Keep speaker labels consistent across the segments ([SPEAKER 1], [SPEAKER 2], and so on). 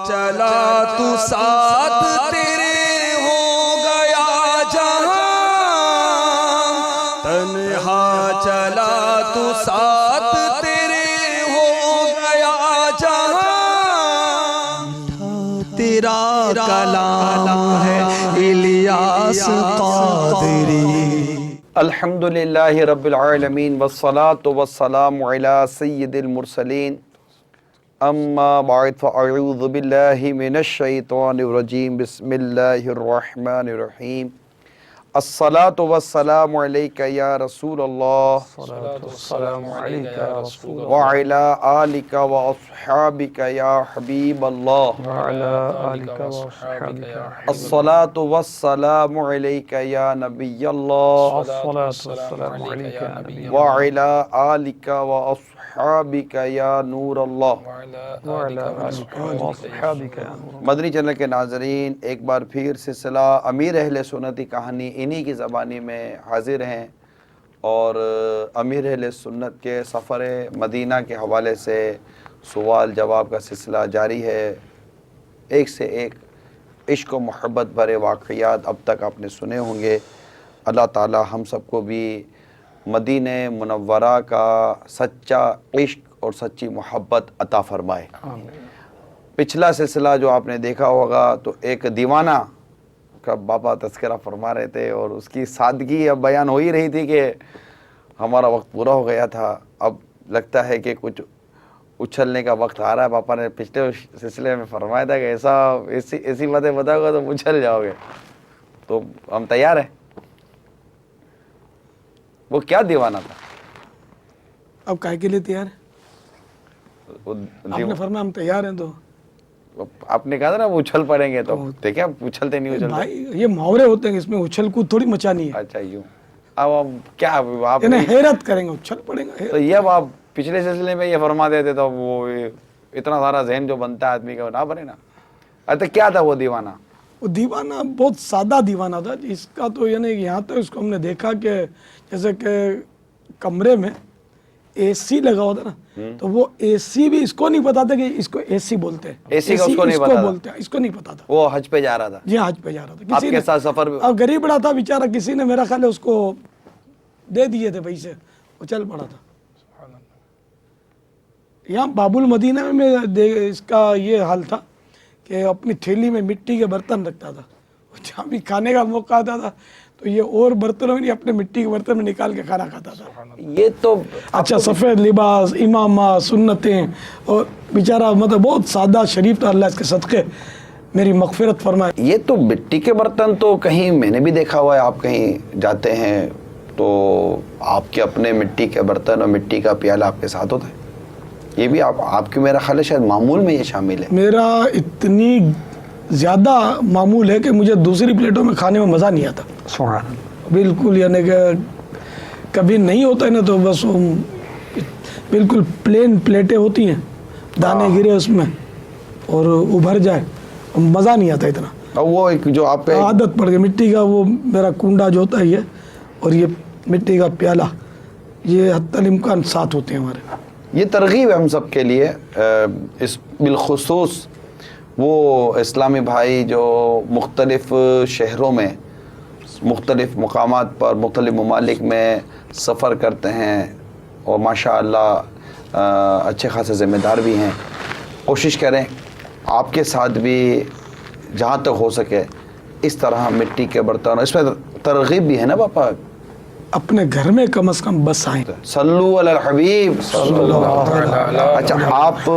[SPEAKER 1] چلا تو ساتھ تیرے ہو گیا جہاں، تنہا چلا تو ساتھ تیرے ہو گیا جہاں، تیرا کلام ہے الیاس قادری۔
[SPEAKER 2] الحمدللہ رب العالمین والصلاة والسلام علی سید المرسلین، اما بعد فاعوذ باللہ من الشیطان الرجیم، بسم اللہ الرحمن الرحیم۔ الصلاة والسلام علیکہ یا رسول اللہ وعلی آلک واصحابک یا حبیب اللہ۔ الصلاة والسلام علیکہ یا نبی اللہ وعلی آلک واصحابک یا نور اللہ۔ مدنی چینل کے ناظرین، ایک بار پھر سلسلہ امیر اہل سنت کی کہانی انہی کی زبانی میں حاضر ہیں، اور امیر اہل سنت کے سفر مدینہ کے حوالے سے سوال جواب کا سلسلہ جاری ہے۔ ایک سے ایک عشق و محبت بھرے واقعات اب تک آپ نے سنے ہوں گے۔ اللہ تعالی ہم سب کو بھی مدینہ منورہ کا سچا عشق اور سچی محبت عطا فرمائے۔ پچھلا سلسلہ جو آپ نے دیکھا ہوگا تو ایک دیوانہ کا بابا تذکرہ فرما رہے تھے، اور اس کی سادگی اب بیان ہو ہی رہی تھی کہ ہمارا وقت پورا ہو گیا تھا، اب لگتا ہے کہ کچھ اچھلنے کا وقت آ رہا ہے۔ پاپا نے پچھلے سلسلے میں فرمایا تھا کہ ایسی باتیں بتاؤ گا تو اچھل جاؤ گے، تو ہم تیار ہیں۔ وہ کیا دیوانہ تھا؟
[SPEAKER 3] اب کائے کے لیے تیار ہے؟ آپ نے فرمایا ہم تیار ہیں، تو
[SPEAKER 2] آپ نے کہا تھا نا وہ اچھل پڑیں گے، تو دیکھیں اب اچھلتے نہیں اچھلتے۔
[SPEAKER 3] بھائی یہ محاورے ہوتے ہیں، اس میں اچھل کود تھوڑی مچانی ہے۔
[SPEAKER 2] اچھا یوں، اب کیا آپ
[SPEAKER 3] یعنی حیرت کریں گے، اچھل پڑیں گے۔
[SPEAKER 2] تو یہ اب آپ پچھلے سلسلے میں یہ فرما دیتے تو وہ اتنا سارا ذہن جو بنتا ہے آدمی کا وہ نہ بنے نا۔ اچھا کیا تھا وہ دیوانہ؟
[SPEAKER 3] وہ دیوانہ بہت سادہ دیوانہ تھا، اس کا تو یعنی یہاں تک اس کو ہم نے دیکھا کہ جیسے کہ کمرے میں اے سی لگا ہوتا نا، تو وہ اے سی بھی اس کو نہیں پتا تھا کہ اس کو اے سی بولتے ہیں،
[SPEAKER 2] اے سی کا اس کو نہیں پتا تھا،
[SPEAKER 3] اس کو نہیں پتا تھا۔
[SPEAKER 2] وہ حج پہ جا رہا تھا؟
[SPEAKER 3] جی حج پہ جا رہا تھا،
[SPEAKER 2] آپ کے ساتھ سفر
[SPEAKER 3] اب غریب بڑا تھا بیچارہ، کسی نے میرا خیال ہے اس کو دے دیے تھے پیسے، وہ چل پڑا تھا۔ یہاں باب المدینہ میں اس کا یہ حال تھا کہ اپنی تھیلی میں مٹی کے برتن رکھتا تھا، جہاں بھی کھانے کا موقع آتا تھا تو یہ اور برتنوں میں نہیں، اپنے مٹی کے برتن میں نکال کے کھانا کھاتا تھا۔
[SPEAKER 2] یہ تو
[SPEAKER 3] اچھا سفید لباس، امامہ، سنتیں، اور بیچارہ مطلب بہت سادہ شریف تھا، اللہ اس کے صدقے میری مغفرت فرمائے۔
[SPEAKER 2] یہ تو مٹی کے برتن تو کہیں میں نے بھی دیکھا ہوا ہے، آپ کہیں جاتے ہیں تو آپ کے اپنے مٹی کے برتن اور مٹی کا پیالہ آپ کے ساتھ ہوتا ہے، یہ بھی آپ کی میرا خیال ہے شاید معمول میں یہ شامل ہے۔
[SPEAKER 3] میرا اتنی زیادہ معمول ہے کہ مجھے دوسری پلیٹوں میں کھانے میں مزہ نہیں آتا، بالکل، یعنی کہ کبھی نہیں ہوتا ہے نا تو بس بالکل پلین پلیٹیں ہوتی ہیں، دانے گرے اس میں اور ابھر جائے، مزہ نہیں آتا اتنا۔
[SPEAKER 2] اور وہ ایک جو آپ پہ
[SPEAKER 3] عادت پڑ گئی مٹی کا، وہ میرا کنڈا جو ہوتا ہے یہ، اور یہ مٹی کا پیالہ، یہ حتی الامکان ساتھ ہوتے ہیں ہمارے۔
[SPEAKER 2] یہ ترغیب ہے ہم سب کے لیے، اس بالخصوص وہ اسلامی بھائی جو مختلف شہروں میں، مختلف مقامات پر، مختلف ممالک میں سفر کرتے ہیں، اور ماشاءاللہ اچھے خاصے ذمہ دار بھی ہیں۔ کوشش کریں آپ کے ساتھ بھی جہاں تک ہو سکے اس طرح مٹی کے برتن، اس میں ترغیب بھی ہے نا پاپا،
[SPEAKER 3] اپنے گھر میں کم از کم بس آئیں۔
[SPEAKER 2] صلو علی الحبیب صلی اللہ علیہ وسلم۔ اچھا آپ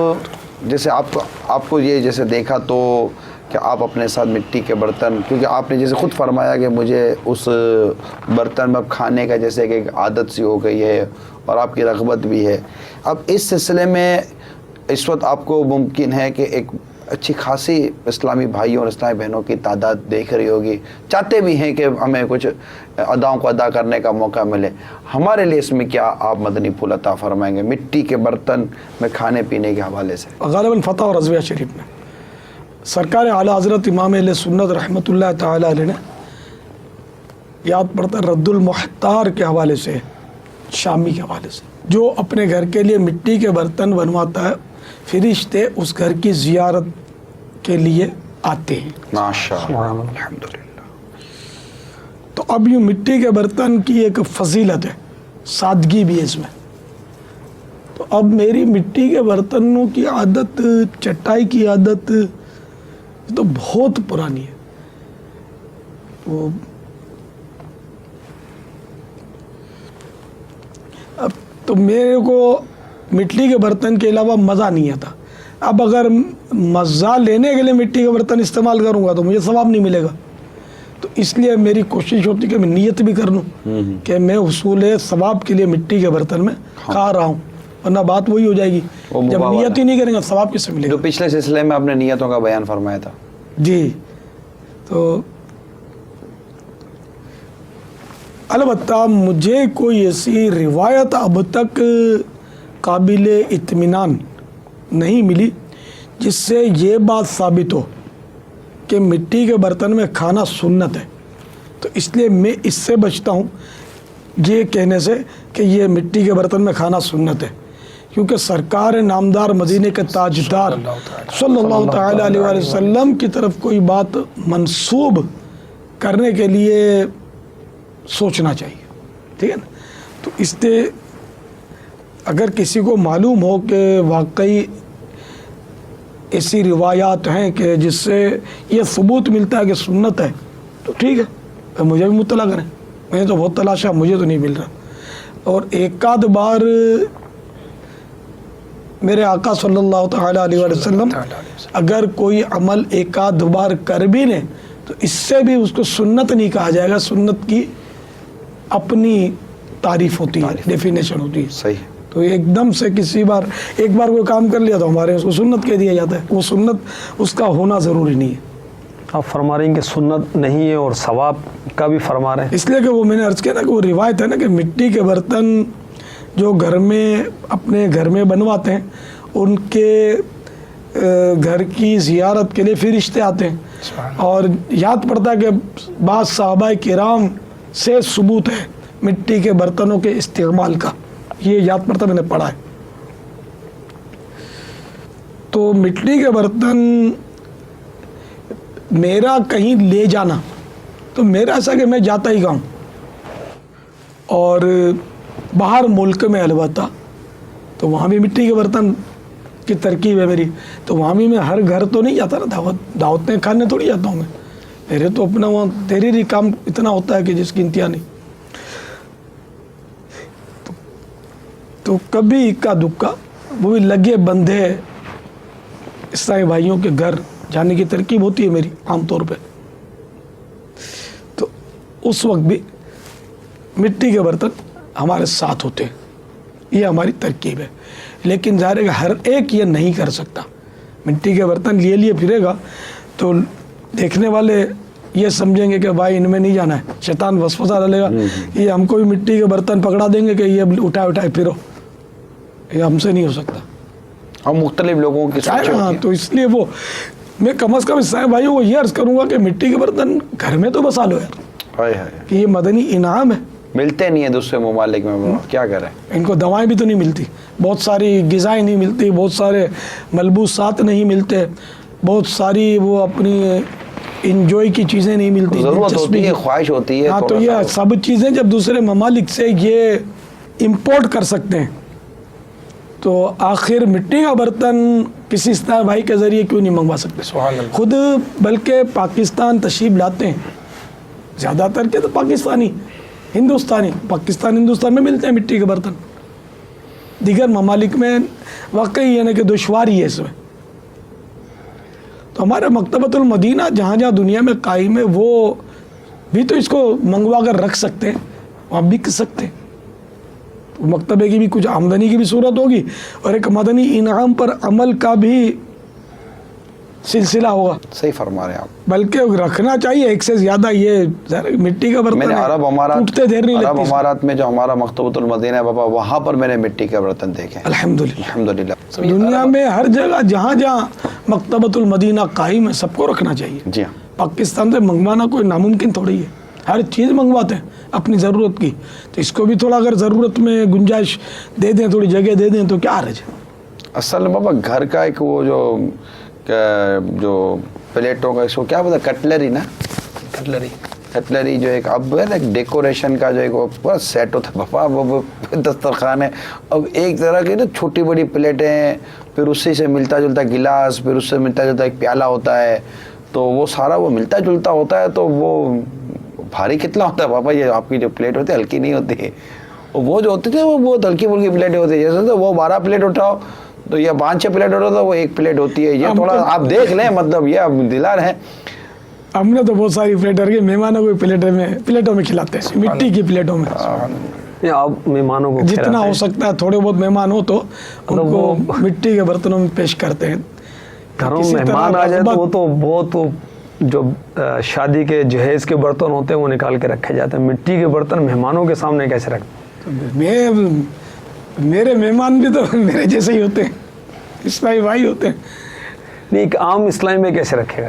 [SPEAKER 2] جیسے آپ کو یہ جیسے دیکھا تو کہ آپ اپنے ساتھ مٹی کے برتن، کیونکہ آپ نے جیسے خود فرمایا کہ مجھے اس برتن میں کھانے کا جیسے کہ ایک عادت سی ہو گئی ہے اور آپ کی رغبت بھی ہے۔ اب اس سلسلے میں اس وقت آپ کو ممکن ہے کہ ایک اچھی خاصی اسلامی بھائیوں اور اسلامی بہنوں کی تعداد دیکھ رہی ہوگی، چاہتے بھی ہیں کہ ہمیں کچھ اداؤں کو ادا کرنے کا موقع ملے۔ ہمارے لیے اس میں کیا آپ مدنی پھول عطا فرمائیں گے مٹی کے برتن میں کھانے پینے کے حوالے سے؟
[SPEAKER 3] غالباً فتح اور رضویہ شریف میں سرکار اعلیٰ حضرت امام اہل سنت رحمۃ اللہ تعالی علیہ نے یاد پڑتا ہے رد المحتار کے حوالے سے، شامی کے حوالے سے، جو اپنے گھر کے لیے مٹی کے برتن بنواتا ہے، فرشتے اس گھر کی زیارت کے لیے آتے ہیں.
[SPEAKER 2] ماشاءاللہ الحمدللہ.
[SPEAKER 3] تو اب یہ مٹی کے برتن کی ایک فضیلت ہے, سادگی بھی ہے اس میں. تو اب میری مٹی کے برتنوں کی عادت, چٹائی کی عادت تو بہت پرانی ہے. اب تو میرے کو مٹی کے برتن کے علاوہ مزہ نہیں آتا. اب اگر مزہ لینے کے لیے مٹی کے برتن استعمال کروں گا تو مجھے ثواب نہیں ملے گا. تو اس لیے میری کوشش ہوتی ہے کہ میں نیت بھی کر لوں کہ میں حصول ثواب کے لیے مٹی کے برتن میں کھا رہا ہوں, ورنہ بات وہی ہو جائے گی جب نیت ہی نہیں کریں گے ثواب کس سے ملے گا.
[SPEAKER 2] جو پچھلے سلسلے میں آپ نے نیتوں کا بیان فرمایا تھا.
[SPEAKER 3] جی. تو البتہ مجھے کوئی ایسی روایت اب تک قابل اطمینان نہیں ملی جس سے یہ بات ثابت ہو کہ مٹی کے برتن میں کھانا سنت ہے. تو اس لیے میں اس سے بچتا ہوں یہ کہنے سے کہ یہ مٹی کے برتن میں کھانا سنت ہے, کیونکہ سرکار نامدار مدینے کے تاجدار صلی اللہ تعالی علیہ وآلہ وسلم کی طرف کوئی بات منسوب کرنے کے لیے سوچنا چاہیے. ٹھیک ہے نا. تو اس لیے اگر کسی کو معلوم ہو کہ واقعی ایسی روایات ہیں کہ جس سے یہ ثبوت ملتا ہے کہ سنت ہے تو ٹھیک ہے, مجھے بھی مطلع کریں. میں تو بہت تلاشا, مجھے تو نہیں مل رہا. اور ایک آدھ بار میرے آقا صلی اللہ تعالی علیہ وآلہ وسلم اگر کوئی عمل ایک آدھ بار کر بھی لیں تو اس سے بھی اس کو سنت نہیں کہا جائے گا. سنت کی اپنی تعریف ہوتی ہے, ڈیفینیشن ہوتی ہے.
[SPEAKER 2] صحیح.
[SPEAKER 3] تو ایک دم سے ایک بار کوئی کام کر لیا تو ہمارے اس کو سنت کہہ دیا جاتا ہے. وہ سنت اس کا ہونا ضروری نہیں ہے.
[SPEAKER 4] آپ فرما رہے ہیں کہ سنت نہیں ہے اور ثواب کا بھی فرما رہے ہیں,
[SPEAKER 3] اس لیے کہ وہ میں نے عرض کیا نا کہ وہ روایت ہے نا کہ مٹی کے برتن جو گھر میں اپنے گھر میں بنواتے ہیں ان کے گھر کی زیارت کے لیے فرشتے آتے ہیں. اور یاد پڑتا ہے کہ بعض صحابہ کرام سے ثبوت ہے مٹی کے برتنوں کے استعمال کا, یہ یاد پڑتا میں نے پڑھا ہے. تو مٹی کے برتن میرا کہیں لے جانا تو میرا ایسا کہ میں جاتا ہی گاؤں, اور باہر ملک میں البتہ تو وہاں بھی مٹی کے برتن کی ترکیب ہے میری. تو وہاں بھی میں ہر گھر تو نہیں جاتا نا, دعوتیں کھانے تھوڑی جاتا ہوں میں. میرے تو اپنا وہاں تحریری کام اتنا ہوتا ہے کہ جس کی انتہا نہیں. تو کبھی اکا دکا وہ بھی لگے بندھے عیسائی بھائیوں کے گھر جانے کی ترکیب ہوتی ہے میری عام طور پہ. تو اس وقت بھی مٹی کے برتن ہمارے ساتھ ہوتے ہیں, یہ ہماری ترکیب ہے. لیکن ظاہر ہے کہ ہر ایک یہ نہیں کر سکتا. مٹی کے برتن لیے پھرے گا تو دیکھنے والے یہ سمجھیں گے کہ بھائی ان میں نہیں جانا ہے, شیطان وسوسہ ڈالے گا, یہ ہم کو بھی مٹی کے برتن پکڑا دیں گے کہ یہ اٹھائے پھرو. یہ ہم سے نہیں ہو سکتا.
[SPEAKER 2] ہم مختلف لوگوں کی سوچ ہوتی ہے.
[SPEAKER 3] تو اس لیے وہ میں کم از کم عیسائی بھائیوں کو یہ عرض کروں گا کہ مٹی کے برتن گھر میں تو بسا لو یار, کہ یہ مدنی انعام ہے.
[SPEAKER 2] ملتے نہیں ہیں دوسرے ممالک میں, کیا کریں. ان
[SPEAKER 3] کو دوائیں بھی تو نہیں ملتی, بہت ساری غذائیں نہیں ملتی, بہت سارے ملبوسات نہیں ملتے, بہت ساری وہ اپنی انجوائے کی چیزیں نہیں ملتی,
[SPEAKER 2] ضرورت ہوتی ہے, خواہش ہوتی ہے.
[SPEAKER 3] ہاں تو یہ سب چیزیں جب دوسرے ممالک سے یہ امپورٹ کر سکتے ہیں تو آخر مٹی کا برتن کسی عیسائی بھائی کے ذریعے کیوں نہیں منگوا سکتے. خود بلکہ پاکستان تشریف لاتے ہیں زیادہ تر کے تو پاکستانی ہندوستان میں ملتے ہیں مٹی کے برتن. دیگر ممالک میں واقعی یعنی کہ دشواری ہے اس میں. تو ہمارا مکتبۃ المدینہ جہاں جہاں دنیا میں قائم ہے وہ بھی تو اس کو منگوا کر رکھ سکتے ہیں, وہاں بک سکتے ہیں. مکتبے کی بھی کچھ آمدنی کی بھی صورت ہوگی اور ایک مدنی انعام پر عمل کا بھی سلسلہ ہوگا.
[SPEAKER 2] صحیح فرما رہے ہیں آپ.
[SPEAKER 3] بلکہ رکھنا چاہیے ایک سے زیادہ. یہ مٹی کا برتن
[SPEAKER 2] میں نے عرب امارات میں جو ہمارا مکتبۃ المدینہ ہے بابا, وہاں پر میں نے مٹی کے برتن دیکھے. الحمدللہ.
[SPEAKER 3] دنیا میں ہر جگہ جہاں جہاں مکتبۃ المدینہ قائم ہے سب کو رکھنا چاہیے.
[SPEAKER 2] جی ہاں.
[SPEAKER 3] پاکستان سے منگوانا کوئی ناممکن تھوڑی ہے, ہر چیز منگواتے ہیں اپنی ضرورت کی. تو اس کو بھی تھوڑا اگر ضرورت میں گنجائش دے دیں, تھوڑی جگہ دے دیں تو کیا حرج ہے.
[SPEAKER 2] اصل میں بابا گھر کا ایک وہ جو جو پلیٹوں کا اس کو کیا بولتے کٹلری نا کٹلری جو ایک اب ہے نا ایک ڈیکوریشن کا جو ایک پورا سیٹ ہوتا ہے بابا وہ دسترخوان ہے. اب ایک طرح کی نا چھوٹی بڑی پلیٹیں ہیں, پھر اسی سے ملتا جلتا گلاس, پھر اس سے ملتا جلتا ایک پیالہ ہوتا ہے, تو وہ سارا وہ ملتا جلتا ہوتا ہے. تو وہ بھاری کتنا ہوتا ہے بابا, یہ آپ کی جو پلیٹ ہوتی ہے ہلکی نہیں ہوتی ہے, وہ جو ہوتی تھی وہ بہت ہلکی پھلکی پلیٹیں ہوتی ہے. جیسے وہ 12 پلیٹ اٹھاؤ تو یہ 5-6 پلیٹ اٹھاؤ تو وہ 1 پلیٹ ہوتی ہے. یہ تھوڑا آپ دیکھ لیں, مطلب یہ آپ دلا رہے ہیں.
[SPEAKER 3] ہم نے تو بہت ساری پلیٹ رکھی, مہمانوں کو پلیٹوں میں کھلاتے ہیں, مٹی کی پلیٹوں میں.
[SPEAKER 4] یہ آپ مہمانوں کو
[SPEAKER 3] جتنا ہو سکتا ہے تھوڑے بہت مہمان ہو تو ان کو مٹی کے برتنوں میں پیش کرتے ہیں.
[SPEAKER 4] گھروں میں مہمان آ جائے تو وہ تو بہت جو شادی کے جہیز کے برتن ہوتے ہیں وہ نکال کے رکھے جاتے ہیں. مٹی کے برتن مہمانوں کے سامنے کیسے رکھتے ہیں؟
[SPEAKER 3] میرے مہمان بھی تو میرے جیسے ہی ہوتے ہیں, اسلامی بھائی ہوتے ہیں.
[SPEAKER 4] نہیں, ایک عام اسلامی میں کیسے رکھے گا؟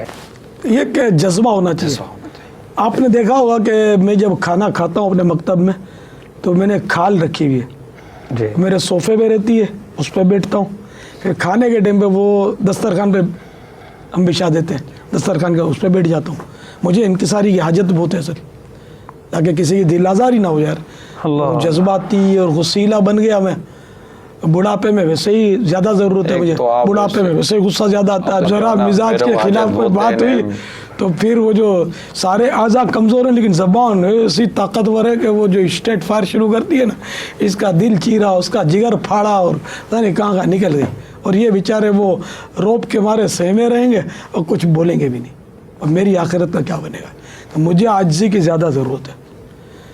[SPEAKER 3] یہ کہ جذبہ ہونا چاہیے. آپ نے دیکھا ہوگا کہ میں جب کھانا کھاتا ہوں اپنے مکتب میں تو میں نے کھال رکھی ہوئی ہے
[SPEAKER 4] جی,
[SPEAKER 3] میرے صوفے پہ رہتی ہے, اس پہ بیٹھتا ہوں. پھر کھانے کے ٹائم پہ وہ دسترخوان پہ ہم بچھا دیتے ہیں, دسترخوان کا اس پہ بیٹھ جاتا ہوں. مجھے انکساری کی حاجت بہت ہے سر, تاکہ کسی کی دل آزاری نہ ہو یار.
[SPEAKER 4] اللہ
[SPEAKER 3] جذباتی اور غصیلا بن گیا میں. بڑھاپے میں ویسے ہی زیادہ ضرورت ہے مجھے, بڑھاپے میں ویسے ہی غصہ زیادہ آتا ہے. ذرا مزاج کے خلاف کوئی بات ہوئی تو پھر وہ جو سارے اعضاء کمزور ہیں لیکن زبان ایسی طاقتور ہے کہ وہ جو اسٹیٹ فائر شروع کرتی ہے نا, اس کا دل چیرا, اس کا جگر پھاڑا اور پتہ نہیں کہاں کہاں نکل گئی. اور یہ بیچارے وہ روب کے مارے سہمے رہیں گے اور کچھ بولیں گے بھی نہیں. اور میری آخرت کا کیا بنے گا؟ تو مجھے عاجزی کی زیادہ ضرورت ہے.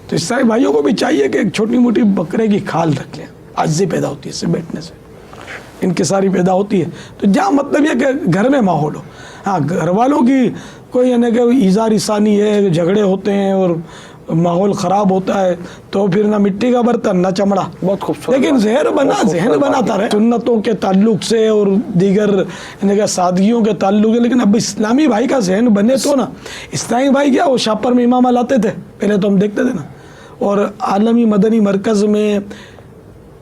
[SPEAKER 3] تو اس طرح بھائیوں کو بھی چاہیے کہ ایک چھوٹی موٹی بکرے کی کھال رکھ لیں. عاجزی پیدا ہوتی ہے اس سے بیٹھنے سے, انکساری پیدا ہوتی ہے. تو جہاں مطلب یہ کہ گھر میں ماحول ہو. ہاں, گھر والوں کی کوئی یعنی کہ ایزار ثانی ہے, جھگڑے ہوتے ہیں اور ماحول خراب ہوتا ہے تو پھر نہ مٹی کا برتن نہ چمڑا.
[SPEAKER 2] بہت خوبصورت,
[SPEAKER 3] لیکن ذہن بناتا رہے سنتوں کے تعلق سے اور دیگر یعنی کہ سادگیوں کے تعلق ہے. لیکن اب اسلامی بھائی کا ذہن بنے تو نا. اسلامی بھائی کیا وہ شاپر میں امامہ لاتے تھے پہلے تو ہم دیکھتے تھے نا, اور عالمی مدنی مرکز میں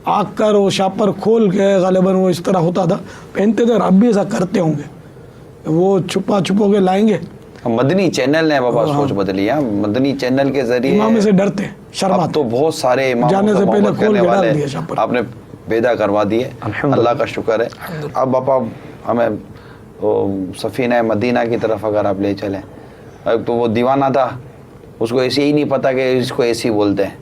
[SPEAKER 3] آ کر وہ شاپر کھول کے غالباً وہ اس طرح ہوتا تھا پہنتے تھے. اور اب بھی ایسا کرتے ہوں گے, وہ چھپا چھپو کے لائیں گے.
[SPEAKER 2] مدنی چینل نے بابا سوچ بدلی ہے. مدنی چینل کے ذریعے
[SPEAKER 3] امام سے ڈرتے ہیں, شرماتے.
[SPEAKER 2] تو بہت سارے
[SPEAKER 3] جانے سے پہلے کھول کے ڈال دیا شاپر.
[SPEAKER 2] آپ نے پیدا کروا دیے, اللہ کا شکر ہے. اب باپا ہمیں سفینہ مدینہ کی طرف اگر آپ لے چلیں, تو وہ دیوانہ تھا, اس کو ایسے ہی نہیں پتا کہ اس کو ایسی بولتے ہیں,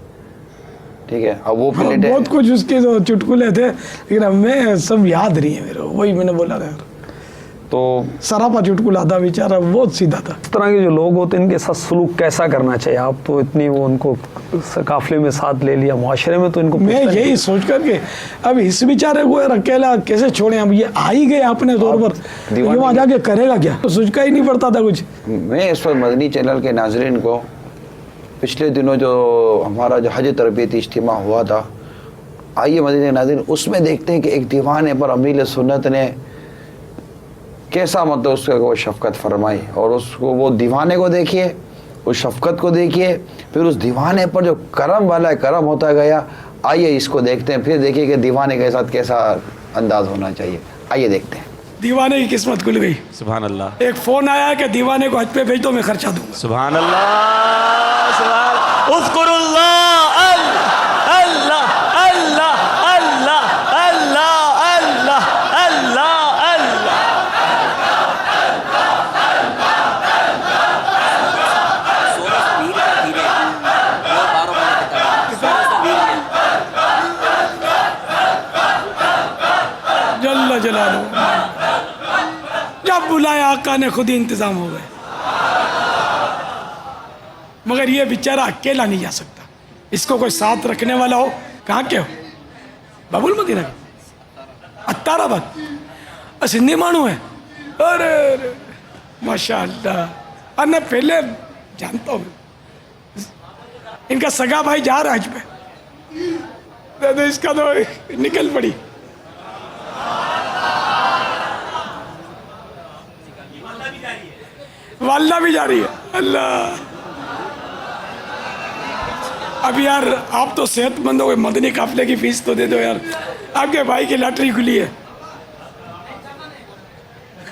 [SPEAKER 2] ٹھیک ہے. اب وہ پلیٹیں
[SPEAKER 3] بہت کچھ اس کے جو چٹکلے تھے لیکن ہمیں سب یاد نہیں ہے میرے, وہی میں نے بولا تھا.
[SPEAKER 2] تو
[SPEAKER 3] سراپا چٹکلا تھا بیچارہ, بہت سیدھا تھا.
[SPEAKER 4] اس طرح کے جو لوگ ہوتے ہیں ان کے ساتھ سلوک کیسا کرنا چاہیے؟ آپ تو اتنی وہ ان کو قافلے میں ساتھ لے لیا, معاشرے میں تو ان کو
[SPEAKER 3] میں یہی سوچ کر کے اب اس بیچارے کو اکیلا کیسے چھوڑیں. اب یہ آ ہی گئے اپنے طور پر, یہ وہاں جا کے کرے گا کیا؟ تو سوچ کا ہی نہیں پڑتا تھا کچھ.
[SPEAKER 2] میں اس وقت مدنی چینل کے ناظرین کو پچھلے دنوں جو ہمارا جو حج تربیتی اجتماع ہوا تھا, آئیے مدنی ناظرین اس میں دیکھتے ہیں کہ ایک دیوانے پر امیر سنت نے کیسا مطلب اس کو شفقت فرمائی. اور اس کو وہ دیوانے کو دیکھیے, اس شفقت کو دیکھیے, پھر اس دیوانے پر جو کرم والا ہے کرم ہوتا گیا. آئیے اس کو دیکھتے ہیں, پھر دیکھیے کہ دیوانے کے ساتھ کیسا انداز ہونا چاہیے. آئیے دیکھتے ہیں.
[SPEAKER 3] دیوانے کی قسمت کھل گئی.
[SPEAKER 1] سبحان اللہ.
[SPEAKER 3] ایک فون آیا کہ دیوانے کو حج پہ بھیج دو, میں خرچہ دوں گا.
[SPEAKER 1] سبحان اللہ, سبحان اذکر اللہ, اللہ اللہ اللہ اللہ اللہ اللہ اللہ.
[SPEAKER 3] جل جلالہ, جب بلایا آقا نے خود ہی انتظام ہو گئے. مگر یہ بیچارہ اکیلا نہیں جا سکتا, اس کو کوئی ساتھ رکھنے والا ہو. کہاں کے ہو؟ باب المدینہ کے اتار آباد سندھی مانو ہے. ارے ماشاء اللہ, اور میں پہلے جانتا ہوں ان کا سگا بھائی جا رہا ہے حج پہ, اس کا تو نکل پڑی. والدہ بھی جا رہی ہے. اللہ, اب یار آپ تو صحت مند ہو گئے, مدنی قافلے کی فیس تو دے دو یار. آپ کے بھائی کی لاٹری کھلی ہے.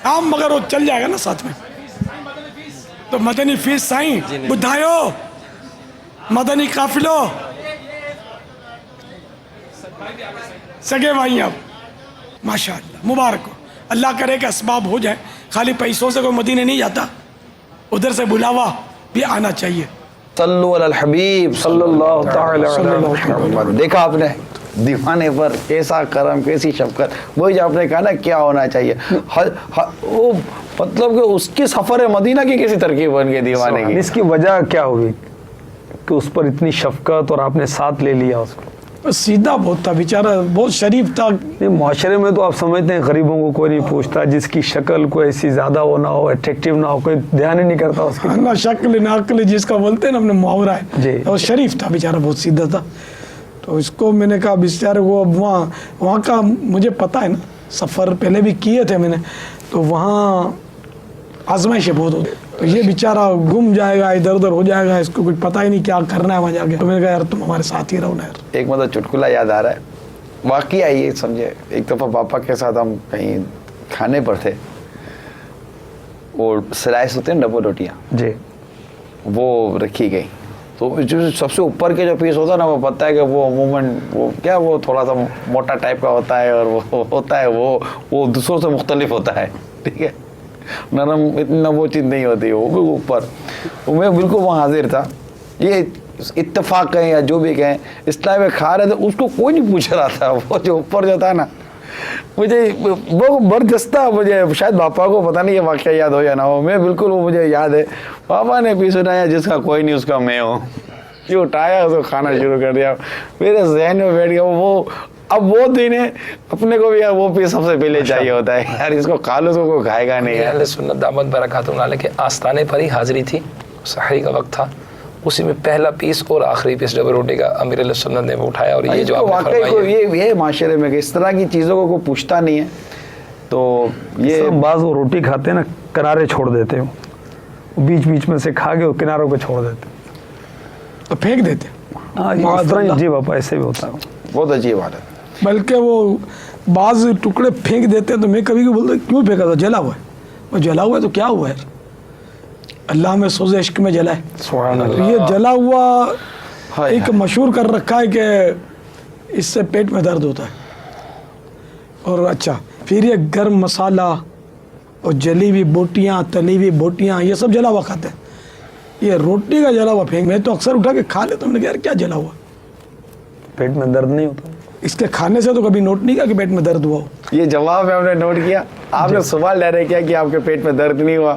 [SPEAKER 3] ہاں مگر وہ چل جائے گا نا ساتھ میں. تو مدنی فیس سائیں بدھایو مدنی قافلو سگے بھائی آپ ماشاء اللہ مبارک ہو. اللہ کرے کہ اسباب ہو جائے. خالی پیسوں سے کوئی مدینے نہیں جاتا, ادھر سے بلاوا بھی آنا چاہیے.
[SPEAKER 2] صلو علی الحبیب صلی اللہ تعالی علیہ وسلم. دیکھا آپ نے دیوانے پر کیسا کرم, کیسی شفقت. وہی جو آپ نے کہا نا کیا ہونا چاہیے, وہ مطلب کہ اس کی سفر مدینہ کی کیسی ترکیب بن گئی دیوانے کی.
[SPEAKER 4] اس کی وجہ کیا ہوگی کہ اس پر اتنی شفقت اور آپ نے ساتھ لے لیا اس کو؟
[SPEAKER 3] سیدھا بہت تھا بیچارہ, بہت شریف تھا.
[SPEAKER 4] معاشرے میں تو آپ سمجھتے ہیں غریبوں کو کوئی نہیں پوچھتا, جس کی شکل کوئی ایسی زیادہ وہ نہ ہو, اٹریکٹیو نہ ہو, کوئی دھیان ہی نہیں کرتا اس کی.
[SPEAKER 3] نہ شکل نہ عقل جس کا بولتے ہیں نا اپنے محاورہ ہے
[SPEAKER 4] جی.
[SPEAKER 3] اور شریف تھا بیچارہ, بہت سیدھا تھا. تو اس کو میں نے کہا بیچارے وہ وہاں کا مجھے پتہ ہے نا, سفر پہلے بھی کیے تھے میں نے, تو وہاں آزمائشیں بہت ہوتی. تو یہ بیچارہ گم جائے گا, ادھر ادھر ہو جائے گا, اس کو کچھ پتہ ہی نہیں کیا کرنا ہے وہاں جا کے. تو میں نے کہا یار تم ہمارے ساتھ ہی رہو نا یار.
[SPEAKER 2] ایک مطلب چٹکلا یاد آ رہا ہے, واقعہ یہ سمجھے. ایک دفعہ پاپا کے ساتھ ہم کہیں کھانے پر تھے, وہ سلائس ہوتے ہیں ڈبل روٹیاں
[SPEAKER 4] جی,
[SPEAKER 2] وہ رکھی گئی. تو جو سب سے اوپر کے جو پیس ہوتا ہے نا, وہ پتہ ہے کہ وہ عموماً وہ تھوڑا سا موٹا ٹائپ کا ہوتا ہے, اور وہ ہوتا ہے وہ دوسروں سے مختلف ہوتا ہے, ٹھیک ہے, نرم اتنا وہ چیز نہیں ہوتی. وہ بھی اوپر, میں بالکل وہاں حاضر تھا. یہ اتفاق کہیں یا جو بھی کہیں, اسلام میں کھا رہے تھے, اس کو کوئی نہیں پوچھ رہا تھا. وہ جو اوپر جو تھا نا, مجھے وہ بردستہ, مجھے شاید پاپا کو پتہ نہیں یہ واقعہ یاد ہو یا نہ ہو, میں بالکل وہ مجھے یاد ہے. پاپا نے بھی سنایا جس کا کوئی نہیں اس کا میں ہوں, یہ اٹھایا, اس کو کھانا شروع کر دیا. میرے ذہن میں بیٹھ گیا وہ. اب وہ دن ہے, اپنے کو بھی یار وہ پیس سب سے پہلے چاہیے ہوتا ہے یار, اس کو کھا لو تو کوئی کھائے گا نہیں.
[SPEAKER 5] اہل سنت دامت برکاتہم علیہ کے آستانے پر ہی حاضری تھی, سحری کا وقت تھا, اسی میں پہلا پیس اور آخری پیس ڈبل روٹی کا امیر علیہ سنت نے وہ اٹھایا. اور یہ جو آپ نے فرمایا
[SPEAKER 2] یہ معاشرے میں کہ اس طرح کی چیزوں کو کوئی پوچھتا نہیں ہے. تو یہ
[SPEAKER 4] بعض وہ روٹی کھاتے ہیں نا, کنارے چھوڑ دیتے ہو, بیچ بیچ میں سے کھا کے وہ کناروں کو چھوڑ دیتے,
[SPEAKER 3] تو پھینک دیتے.
[SPEAKER 4] جی پاپا ایسے بھی ہوتا ہے.
[SPEAKER 2] بہت عجیب بات ہے.
[SPEAKER 3] بلکہ وہ بعض ٹکڑے پھینک دیتے ہیں, تو میں کبھی کبھی بولتا کیوں پھینکا تھا, جلا ہوا ہے. وہ جلا ہوا ہے تو کیا ہوا ہے, اللہ میں سوز عشق میں جلا ہے.
[SPEAKER 4] سبحان اللہ.
[SPEAKER 3] تو یہ جلا ہوا ایک مشہور کر رکھا ہے کہ اس سے پیٹ میں درد ہوتا ہے. اور اچھا پھر یہ گرم مسالہ اور جلی ہوئی بوٹیاں, تلی ہوئی بوٹیاں, یہ سب جلا ہوا کھاتے ہیں. یہ روٹی کا جلا ہوا پھینک, میں تو اکثر اٹھا کے کھا لیتا ہوں. میں نے کہا یار کیا جلا ہوا,
[SPEAKER 4] پیٹ میں درد نہیں ہوتا.
[SPEAKER 3] اس کے کھانے سے تو کبھی نوٹ نہیں کیا کہ پیٹ میں درد ہوا ہو.
[SPEAKER 2] یہ جواب ہے, ہم نے نوٹ کیا. آپ نے سوال ڈائریکٹ کیا کہ آپ کے پیٹ میں درد نہیں ہوا,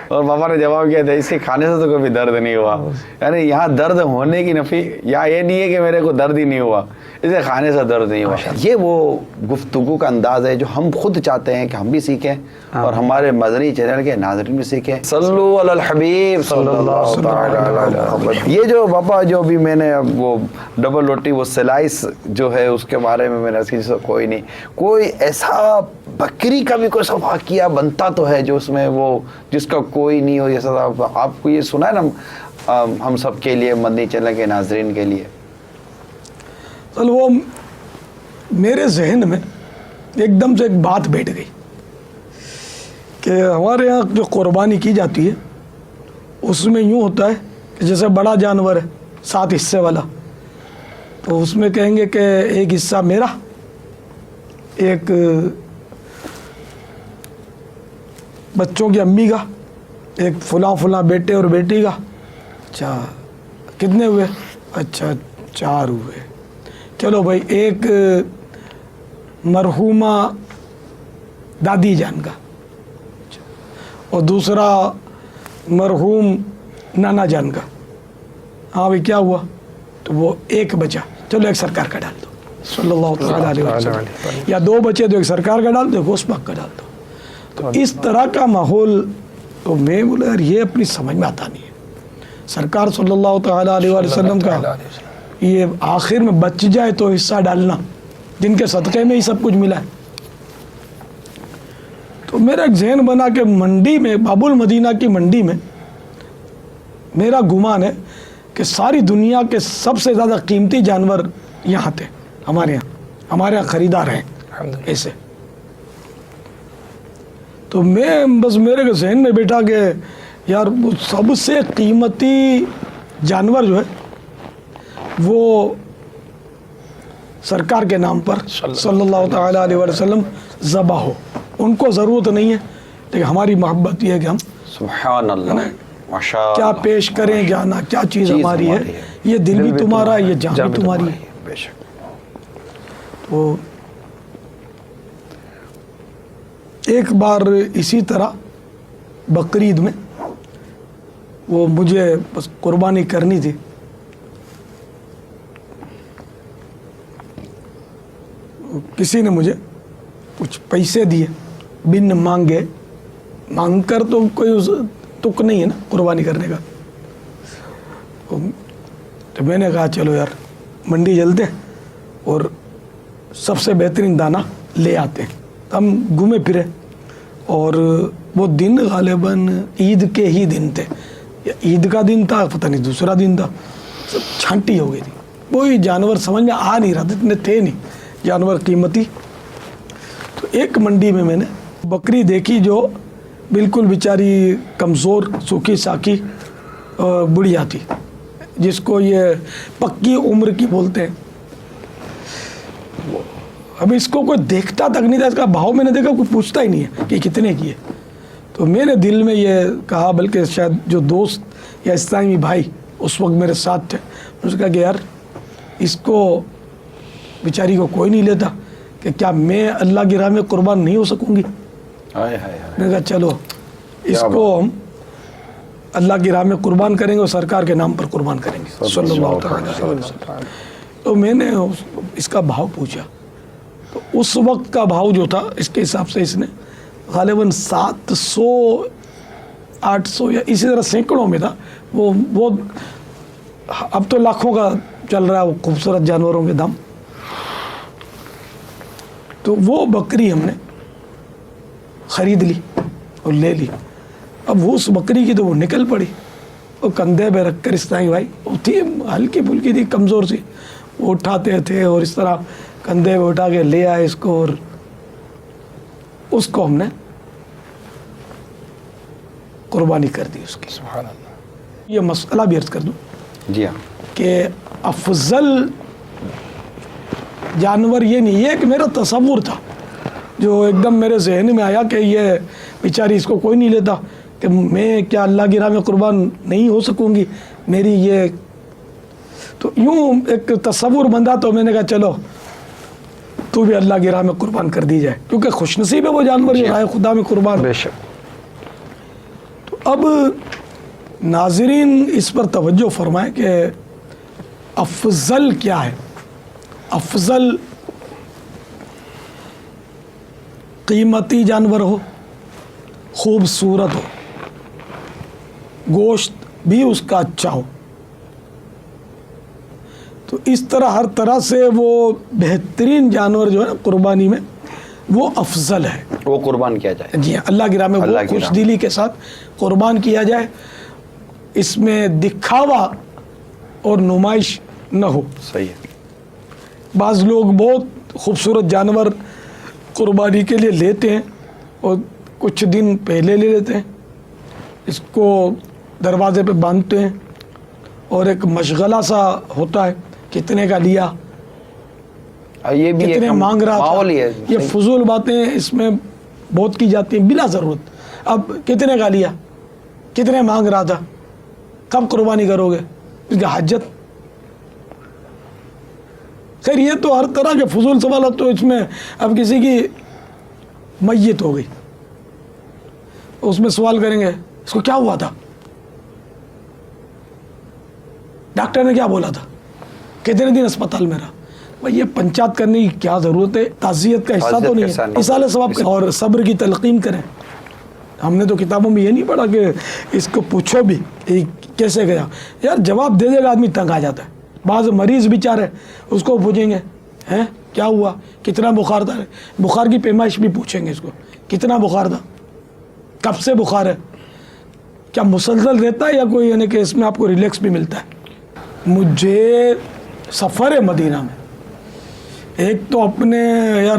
[SPEAKER 2] اور پاپا نے جواب کیا تھا اس کے کھانے سے تو کبھی درد نہیں ہوا. یعنی یہاں درد ہونے کی نفی یا یہ نہیں ہے کہ میرے کو درد ہی نہیں ہوا, اسے کھانے سے درد نہیں ہوا. یہ وہ گفتگو کا انداز ہے جو ہم خود چاہتے ہیں کہ ہم بھی سیکھیں اور ہمارے مدنی چینل کے ناظرین بھی سیکھیں. صلو علی الحبیب صلی اللہ تعالی علیہ وسلم. یہ جو پاپا جو بھی میں نے وہ ڈبل روٹی وہ سلائس جو ہے اس کے بارے میں نے کسی سے کوئی نہیں, کوئی ایسا بکری کا بھی کوئی سا واقعہ بنتا تو ہے جو اس میں وہ جس کا کوئی نہیں ہو. جیسا آپ کو یہ سنا ہے نا ہم سب کے لیے, مدنی چینل کے ناظرین کے لیے.
[SPEAKER 3] چل وہ میرے ذہن میں ایک دم سے ایک بات بیٹھ گئی کہ ہمارے یہاں جو قربانی کی جاتی ہے اس میں یوں ہوتا ہے کہ جیسے بڑا جانور ہے 7 حصے والا, تو اس میں کہیں گے کہ ایک حصہ میرا, ایک بچوں کی امی کا, ایک فلاں فلاں بیٹے اور بیٹی کا. اچھا کتنے ہوئے, اچھا 4 ہوئے. چلو بھائی ایک مرحومہ دادی جان کا, اور دوسرا مرحوم نانا جان کا. ہاں بھائی کیا ہوا, تو وہ ایک بچا, چلو ایک سرکار کا ڈال دو صلی اللہ تعالیٰ علیہ وسلم, یا 2 بچے تو ایک سرکار کا ڈال دو, ایک غوث پاک کا ڈال دو. تو اس طرح کا ماحول, تو میں بولا یار یہ اپنی سمجھ میں آتا نہیں ہے. سرکار صلی اللہ تعالیٰ علیہ وسلم کا یہ آخر میں بچ جائے تو حصہ ڈالنا, جن کے صدقے میں ہی سب کچھ ملا ہے. تو میرا ایک ذہن بنا کہ منڈی میں, باب المدینہ کی منڈی میں میرا گمان ہے کہ ساری دنیا کے سب سے زیادہ قیمتی جانور یہاں تھے, ہمارے یہاں خریدار ہیں ایسے. تو میں بس میرے کے ذہن میں بیٹھا کہ یار وہ سب سے قیمتی جانور جو ہے وہ سرکار کے نام پر صلی اللہ تعالیٰ علیہ وسلم ذبح ہو. ان کو ضرورت نہیں ہے، لیکن ہماری محبت یہ ہے کہ ہم
[SPEAKER 2] سبحان اللہ، ماشاء
[SPEAKER 3] کیا
[SPEAKER 2] اللہ،
[SPEAKER 3] پیش کریں، جانا کیا چیز ہماری ہے. یہ دل بھی تمہارا ہے، یہ جان بھی تمہاری ہے.
[SPEAKER 2] بے شک.
[SPEAKER 3] تو ایک بار اسی طرح بقرعید میں وہ مجھے بس قربانی کرنی تھی. کسی نے مجھے کچھ پیسے دیے بن مانگے، مانگ کر تو کوئی تک نہیں ہے نا قربانی کرنے کا. تو میں نے کہا چلو یار منڈی چلتے ہیں اور سب سے بہترین دانہ لے آتے ہیں. ہم گھومے پھرے اور وہ دن غالباً عید کے ہی دن تھے، یا عید کا دن تھا پتہ نہیں دوسرا دن تھا. سب چھانٹی ہو گئی تھی، کوئی جانور سمجھ میں آ نہیں رہا تھا، اتنے تھے نہیں جانور قیمتی. تو ایک منڈی میں نے بکری دیکھی جو بالکل بیچاری کمزور سوکھی ساکی بڑھیا تھی، جس کو یہ پکی عمر کی بولتے ہیں. اب اس کو کوئی دیکھتا تک نہیں تھا، اس کا بھاؤ میں نے دیکھا کوئی پوچھتا ہی نہیں ہے کہ کتنے کی ہے. تو میرے دل میں یہ کہا، بلکہ شاید جو دوست یا اسلامی بھائی اس وقت میرے ساتھ تھے، اس نے کہا کہ یار اس کو بیچاری کو کوئی نہیں لیتا، کہ کیا میں اللہ کی راہ میں قربان نہیں ہو سکوں گی. میں نے کہا چلو اس کو ہم اللہ کی راہ میں قربان کریں گے اور سرکار کے نام پر قربان کریں گے صلی اللہ علیہ وسلم. تو میں نے اس کا بھاؤ پوچھا، تو اس وقت کا بھاؤ جو تھا اس کے حساب سے اس نے غالباً 700 800 یا اسی طرح سینکڑوں میں تھا. وہ اب تو لاکھوں کا چل رہا ہے وہ خوبصورت جانوروں کے دام. تو وہ بکری ہم نے خرید لی اور لے لی. اب وہ اس بکری کی تو وہ نکل پڑی، وہ کندھے پہ رکھ کر اسلامی بھائی، وہ تھی ہلکی پھلکی تھی کمزور سی، وہ اٹھاتے تھے اور اس طرح کندھے پہ اٹھا کے لے آئے اس کو، اور اس کو ہم نے قربانی کر دی اس کی.
[SPEAKER 5] سبحان اللہ.
[SPEAKER 3] یہ مسئلہ بھی عرض کر دوں
[SPEAKER 2] جی ہاں،
[SPEAKER 3] کہ افضل جانور یہ نہیں، یہ کہ میرا تصور تھا جو ایک دم میرے ذہن میں آیا کہ یہ بیچاری اس کو کوئی نہیں لیتا، کہ میں کیا اللہ کی راہ میں قربان نہیں ہو سکوں گی، میری یہ تو یوں ایک تصور بندھا. تو میں نے کہا چلو تو بھی اللہ کی راہ میں قربان کر دی جائے، کیونکہ خوش نصیب ہے وہ جانور جو رائے خدا میں قربان.
[SPEAKER 4] بے شک.
[SPEAKER 3] تو اب ناظرین اس پر توجہ فرمائیں کہ افضل کیا ہے. افضل قیمتی جانور ہو، خوبصورت ہو، گوشت بھی اس کا اچھا ہو. تو اس طرح ہر طرح سے وہ بہترین جانور جو ہے نا قربانی میں وہ افضل ہے،
[SPEAKER 2] وہ قربان کیا جائے.
[SPEAKER 3] جی اللہ کی راہ میں
[SPEAKER 2] اللہ
[SPEAKER 3] وہ
[SPEAKER 2] کی راہ
[SPEAKER 3] خوش دلی کے ساتھ قربان کیا جائے. اس میں دکھاوا اور نمائش نہ ہو.
[SPEAKER 2] صحیح ہے.
[SPEAKER 3] بعض لوگ بہت خوبصورت جانور قربانی کے لیے لیتے ہیں اور کچھ دن پہلے لے لیتے ہیں، اس کو دروازے پہ باندھتے ہیں اور ایک مشغلہ سا ہوتا ہے کتنے کا لیا،
[SPEAKER 2] یہ بھی
[SPEAKER 3] کتنے
[SPEAKER 2] ایک
[SPEAKER 3] مانگ رہا
[SPEAKER 2] ماحول ہی
[SPEAKER 3] تھا.
[SPEAKER 2] ہے.
[SPEAKER 3] یہ فضول باتیں اس میں بہت کی جاتی ہیں بلا ضرورت. اب کتنے کا لیا، کتنے مانگ رہا تھا، کب قربانی کرو گے، اس کی حاجت. خیر یہ تو ہر طرح کے فضول سوالات. تو اس میں اب کسی کی میت ہو گئی، اس میں سوال کریں گے اس کو کیا ہوا تھا، ڈاکٹر نے کیا بولا تھا، کتنے دن اسپتال میں رہا. بھائی یہ پنچات کرنے کی کیا ضرورت ہے، تعزیت کا حصہ تو نہیں ہے، اصالہ ثواب کا. اور صبر کی تلقین کریں. ہم نے تو کتابوں میں یہ نہیں پڑھا کہ اس کو پوچھو بھی کیسے گیا. یار جواب دے دے گا آدمی تنگ آ جاتا ہے. بعض مریض بیچارے اس کو پوچھیں گے ہیں کیا ہوا، کتنا بخار تھا، بخار کی پیمائش بھی پوچھیں گے اس کو، کتنا بخار تھا، کب سے بخار ہے، کیا مسلسل رہتا ہے یا کوئی، یعنی کہ اس میں آپ کو ریلیکس بھی ملتا ہے. مجھے سفر مدینہ میں ایک تو اپنے یار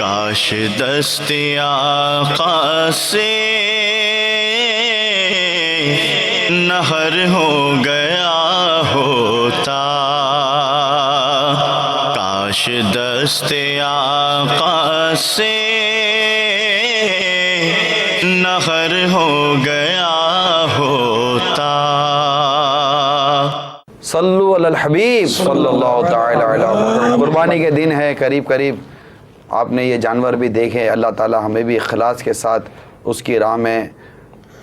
[SPEAKER 1] کاش دست آقا سے نہر ہو گیا ہوتا، کاش دست آقا سے نہر ہو گیا ہوتا۔
[SPEAKER 2] صلو علی الحبیب صلی اللہ تعالی علیہ وسلم۔ قربانی کے دن ہے، قریب قریب آپ نے یہ جانور بھی دیکھے۔ اللہ تعالی ہمیں بھی اخلاص کے ساتھ اس کی راہ میں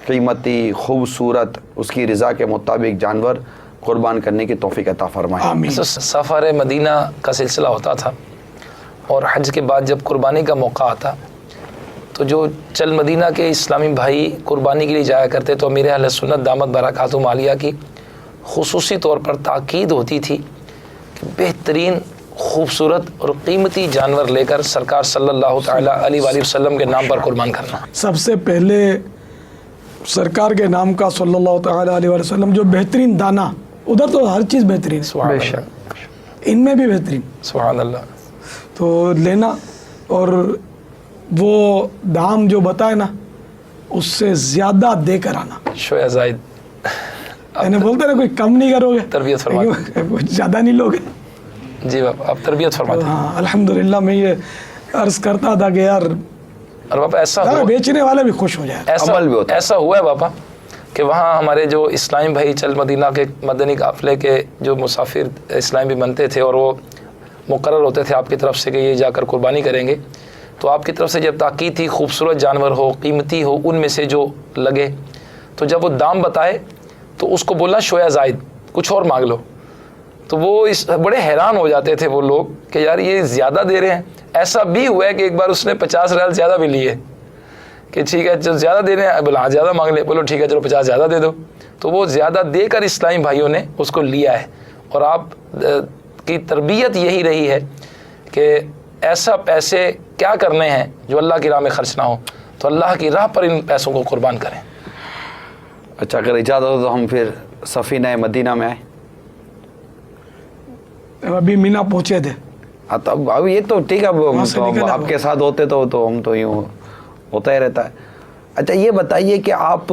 [SPEAKER 2] قیمتی، خوبصورت، اس کی رضا کے مطابق جانور قربان کرنے کی توفیق عطا فرمائے۔
[SPEAKER 3] آمین۔
[SPEAKER 5] سفر مدینہ کا سلسلہ ہوتا تھا، اور حج کے بعد جب قربانی کا موقع آتا تو جو چل مدینہ کے اسلامی بھائی قربانی کے لیے جایا کرتے تو امیر اہل سنت دامت برکاتہم عالیہ کی خصوصی طور پر تاکید ہوتی تھی کہ بہترین، خوبصورت اور قیمتی جانور لے کر سرکار صلی اللہ تعالیٰ علیہ وآلہ وسلم کے نام پر قربان کرنا۔
[SPEAKER 3] سب سے پہلے سرکار کے نام کا صلی اللہ تعالیٰ علیہ وسلم جو بہترین دانہ، ادھر تو ہر چیز بہترین ہے،
[SPEAKER 5] سبحان
[SPEAKER 4] بے
[SPEAKER 5] اللہ،
[SPEAKER 4] شک،
[SPEAKER 3] ان میں بھی بہترین،
[SPEAKER 5] سبحان اللہ۔
[SPEAKER 3] تو لینا اور وہ دام جو بتائے نا اس سے زیادہ دے کر آنا،
[SPEAKER 5] شویہ زائد
[SPEAKER 3] یعنی بولتے نا کوئی کم نہیں کرو گے،
[SPEAKER 5] تربیت فرماتے
[SPEAKER 3] کوئی زیادہ نہیں لوگے۔
[SPEAKER 5] جی باپا، آپ تربیت فرماتے ہیں۔
[SPEAKER 3] ہاں الحمدللہ، میں یہ عرض کرتا تھا کہ یار
[SPEAKER 5] اور باپا ایسا ہوا،
[SPEAKER 3] بیچنے والے بھی خوش ہو جائے۔
[SPEAKER 2] عمل بھی ہوتا ہے۔
[SPEAKER 5] ایسا ہوا ہے باپا کہ وہاں ہمارے جو اسلامی بھائی چل مدینہ کے مدنی قافلے کے جو مسافر اسلامی بھی بنتے تھے اور وہ مقرر ہوتے تھے آپ کی طرف سے کہ یہ جا کر قربانی کریں گے، تو آپ کی طرف سے جب تاکید تھی خوبصورت جانور ہو، قیمتی ہو، ان میں سے جو لگے، تو جب وہ دام بتائے تو اس کو بولنا شویہ زائد، کچھ اور مانگ لو۔ تو وہ بڑے حیران ہو جاتے تھے وہ لوگ کہ یار یہ زیادہ دے رہے ہیں۔ ایسا بھی ہوا ہے کہ ایک بار اس نے 50 ریال زیادہ بھی لیے کہ ٹھیک ہے جو زیادہ دے رہے ہیں، بولا ہاں زیادہ مانگ لے، بولو ٹھیک ہے چلو 50 زیادہ دے دو۔ تو وہ زیادہ دے کر اسلامی بھائیوں نے اس کو لیا ہے، اور آپ کی تربیت یہی رہی ہے کہ ایسا پیسے کیا کرنے ہیں جو اللہ کی راہ میں خرچ نہ ہو، تو اللہ کی راہ پر ان پیسوں کو قربان کریں۔
[SPEAKER 2] اچھا، اگر اجازت ہو تو ہم پھر سفینہ مدینہ میں آئیں۔
[SPEAKER 3] ابھی مینا پہنچے تھے،
[SPEAKER 2] ہاں تو اب یہ تو ٹھیک ہے،
[SPEAKER 3] وہاں سے
[SPEAKER 2] تو
[SPEAKER 3] نکل
[SPEAKER 2] آپ کے ساتھ ہوتے تو ہم تو یوں ہوتا ہی رہتا ہے۔ اچھا یہ بتائیے کہ آپ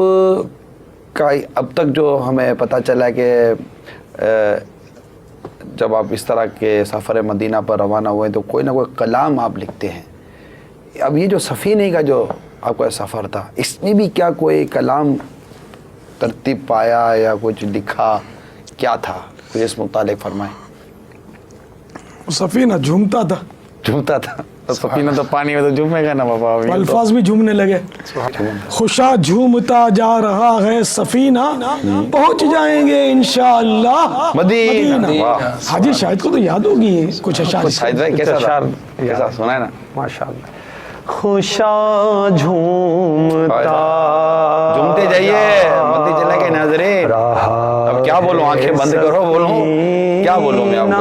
[SPEAKER 2] کا اب تک جو ہمیں پتہ چلا کہ جب آپ اس طرح کے سفر مدینہ پر روانہ ہوئے تو کوئی نہ کوئی کلام آپ لکھتے ہیں۔ اب یہ جو سفینے کا جو آپ کا سفر تھا، اس میں بھی کیا کوئی کلام ترتیب پایا یا کچھ لکھا، کیا تھا؟ کچھ اس متعلق فرمائیں۔
[SPEAKER 3] سفینہ جھومتا تھا،
[SPEAKER 2] جھومتا تھا، سفینہ تو پانی میں تو جھومے گا نا بابا۔
[SPEAKER 3] الفاظ بھی جھومنے لگے۔ خوشا جھومتا جا رہا ہے سفینہ، پہنچ جائیں گے انشاءاللہ
[SPEAKER 2] مدینہ۔ واہ،
[SPEAKER 3] حاجی شاہد کو تو یاد ہوگی کچھ اشعار۔
[SPEAKER 2] شاہد بھائی کیسا تھا؟ کیسا سنا ہے نا؟
[SPEAKER 4] ماشاءاللہ۔ خوشا جھومتا
[SPEAKER 2] جھومتے جائیے، مدی چلے گئے ناظرین۔ اب کیا بولوں، آنکھیں بند کرو، بولوں کیا بولوں میں آپ کو؟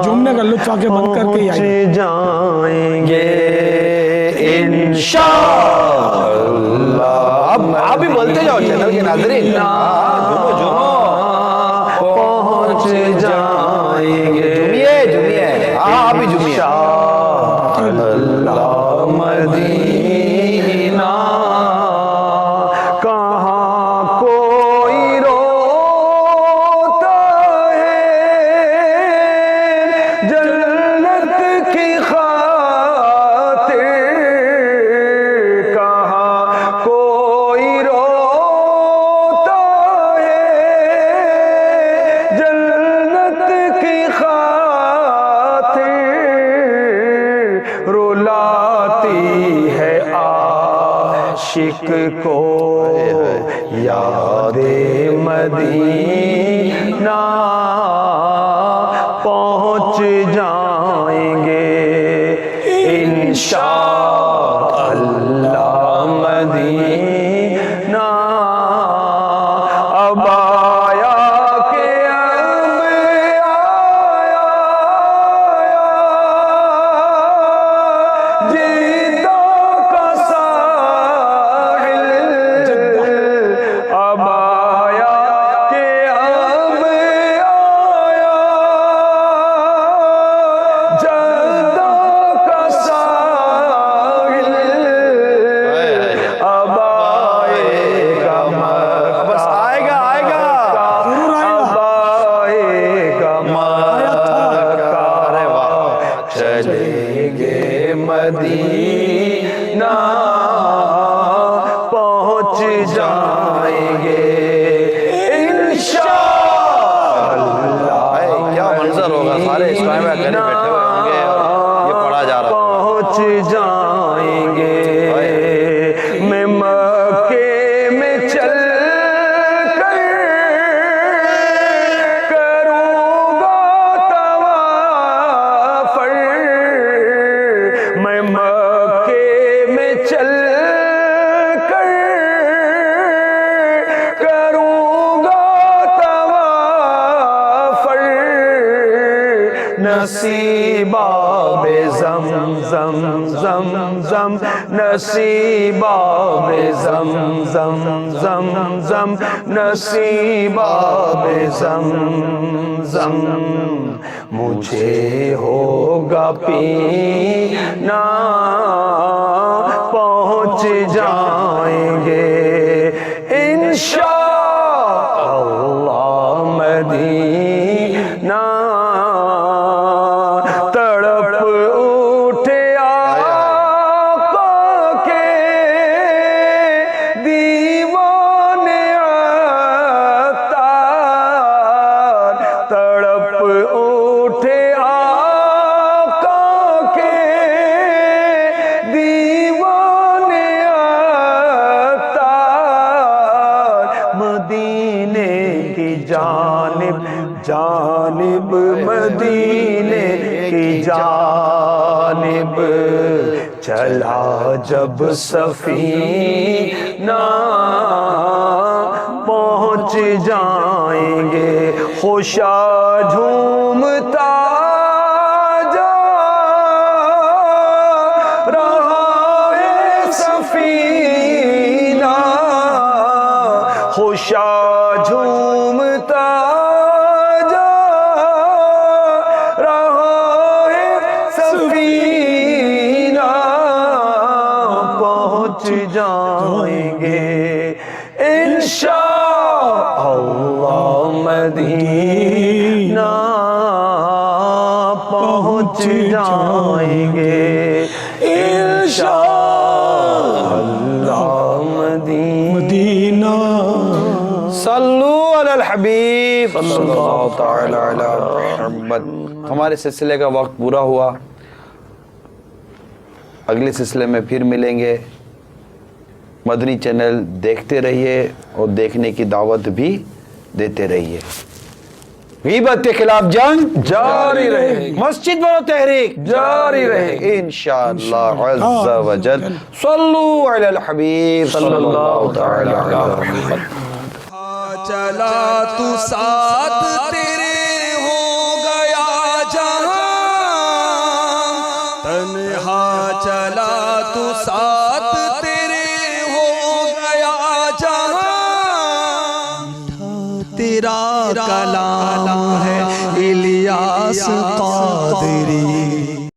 [SPEAKER 3] جھومنے کا لطف آنکھیں بند کر کے ہی آئیے۔
[SPEAKER 4] جائیں گے
[SPEAKER 2] انشاءاللہ۔ اب آپ بھی بولتے جاؤ چینل کے ناظرین، جھومو جھومو،
[SPEAKER 4] پہنچ جائیں گے،
[SPEAKER 2] جھومیے جھومیے، ہاں آپ بھی جھومیے۔
[SPEAKER 4] اللہ مدینہ کہاں کوئی روتا ہے، جنت کی خاطر کہاں کوئی روتا ہے، جنت کی خاطر رلاتی ہے عاشق کو یاد مدینہ، پہنچ جائیں گے انشاءاللہ مدینہ۔ اب آیا کہ اب آیا جدہ کا ساحل، اب آیا کہ اب آیا جدہ کا ساحل۔ گے مدینہ پہنچ جائیں گے انشاءاللہ.
[SPEAKER 2] کیا منظر ہوگا، سارے اسلام میں بیٹھے ہوئے ہوں گے اور یہ پڑھا جا رہا ہوگا.
[SPEAKER 4] پہنچ جائیں گے میں مکے میں چل کر کروں گا طواف. میں مکے میں چل کر کروں گا طواف. نصیب آب زمزم زمزم نصیب آب زمزم زمزم نصیب آب زمزم مجھے ہوگا پینا پہنچ جائیں گے انشاءاللہ مدینہ. تڑپ اٹھے آقا کے دیوانے عطار. تڑپ اٹھے آقا کے دیوانے عطار. مدینے کی جانب جانب مدینے کی جانب چلا جب سفینہ پہنچ جائیں گے. خوشا جھومتا جا رہا ہے سفینہ. خوشا جھومتا جا رہا ہے سفینہ. پہنچ جائیں گے انشاءاللہ مدینہ پہنچ جائیں گے انشاءاللہ
[SPEAKER 3] مدینہ.
[SPEAKER 2] صلو علی الحبیب صلی اللہ تعالی علی محمد. ہمارے سلسلے کا وقت پورا ہوا. اگلے سلسلے میں پھر ملیں گے. مدنی چینل دیکھتے رہیے اور دیکھنے کی دعوت بھی دیتے رہیے. غیبت کے خلاف جنگ
[SPEAKER 4] جاری رہے
[SPEAKER 2] مسجد بنو تحریک
[SPEAKER 4] جاری رہے
[SPEAKER 2] انشاءاللہ عز و جل. صلو علی الحبیب صلی اللہ تعالی علی محمد.
[SPEAKER 6] چلا تو ساتھ تیرے ہو گیا جہاں. تنہا چلا تو ساتھ تیرے ہو گیا جہاں. تیرا کلام ہے الیاس